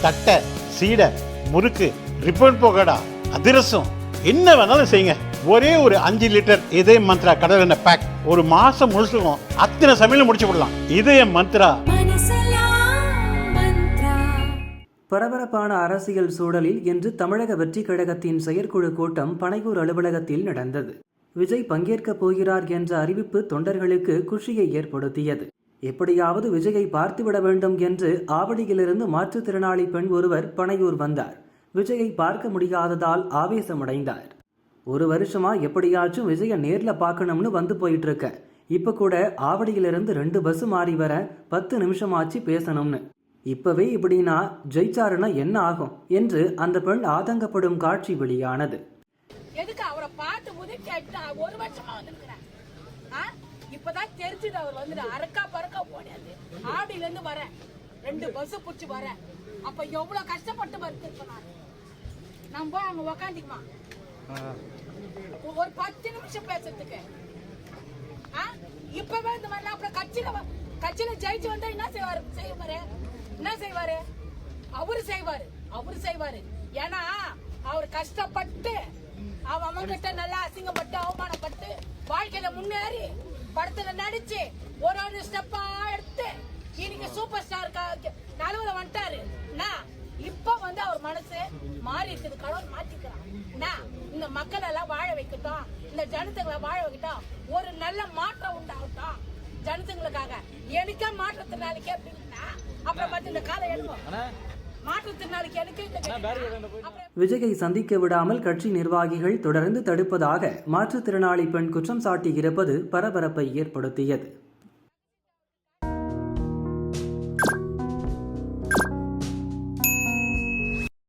தட்டை, சீடை, முறுக்கு, ரிப்பன் போகடா, அதிரசம், என்ன வேணாலும் செய்யுங்க. ஒரே ஒரு 5 லிட்டர் இதய மந்த்ரா கடல் எண்ணெய் பேக் ஒரு மாசம் முழுசுக்கும் அத்தனை சமையலும் முடிச்சு விடலாம். இதய மந்த்ரா. பரபரப்பான அரசியல் சூழலில் இன்று தமிழக வெற்றி கழகத்தின் செயற்குழு கூட்டம் பனையூர் அலுவலகத்தில் நடந்தது. விஜய் பங்கேற்கப் போகிறார் என்ற அறிவிப்பு தொண்டர்களுக்கு குஷியை ஏற்படுத்தியது. எப்படியாவது விஜயை பார்த்துவிட வேண்டும் என்று ஆவடியிலிருந்து மாற்றுத்திறனாளி பெண் ஒருவர் பனையூர் வந்தார். விஜயை பார்க்க முடியாததால் ஆவேசமடைந்தார். 1 வருஷமா எப்படியாச்சும் விஜயை நேர்ல பார்க்கணும்னு வந்து போயிட்டு இருக்க. இப்ப கூட ஆவடியிலிருந்து 2 பஸ் மாறி வர 10 நிமிஷமாச்சு பேசணும்னு. இப்பவே இப்படின்னா ஜெயிச்சாருன்னா என்ன ஆகும் என்று அந்த பெண் ஆதங்கப்படும் காட்சி வெளியானது. எதுக்கு அவரை பார்த்து கேட்டு 1 வருஷமா வந்திருக்கிறேன். இப்பதான் தெரிஞ்சுது அவர் வந்து அரக்கா பறக்கா போடாது. ஆவடியில இருந்து வர 2 பஸ் புடிச்சு வர. அப்ப எவ்வளவு கஷ்டப்பட்டு வருத்திருக்கேன். நம்ம அங்க உக்காந்துக்குமா ஒரு 10 நிமிஷம் பேசுறதுக்கு. இப்பவே இந்த மாதிரி அப்புறம் கட்சியில ஜெயிச்சு வந்தா என்ன செய்வாரு? அவரு செய்வாரு. ஏன்னா அவர் கஷ்டப்பட்டு அவங்க கிட்ட நல்லா அசிங்கப்பட்டு அவமானப்பட்டு வாழ்க்கையில முன்னேறி படத்துல நடிச்சு ஒரு ஸ்டெப்பா எடுத்து இன்னைக்கு சூப்பர் ஸ்டார் நடுவுல வந்துட்டாரு. இப்ப வந்து அவர் மனசு மாறி இருக்குது. கடவுள் மாத்திக்கிறான். இந்த மக்கள் எல்லாம் வாழ வைக்கட்டும், இந்த ஜனத்துங்களை வாழ வைக்கட்டும், ஒரு நல்ல மாற்றம் உண்டாகட்டும் ஜனத்துங்களுக்காக. எனக்கே மாற்றத்தினாலுக்கே அப்படின்னா அப்புறம் பார்த்து இந்த காலம் எடுக்கும். விஜயை சந்திக்க விடாமல் கட்சி நிர்வாகிகள் தொடர்ந்து தடுப்பதாக மாற்றுத்திறனாளி பெண் குற்றம் சாட்டியிருப்பது பரபரப்பை ஏற்படுத்தியது.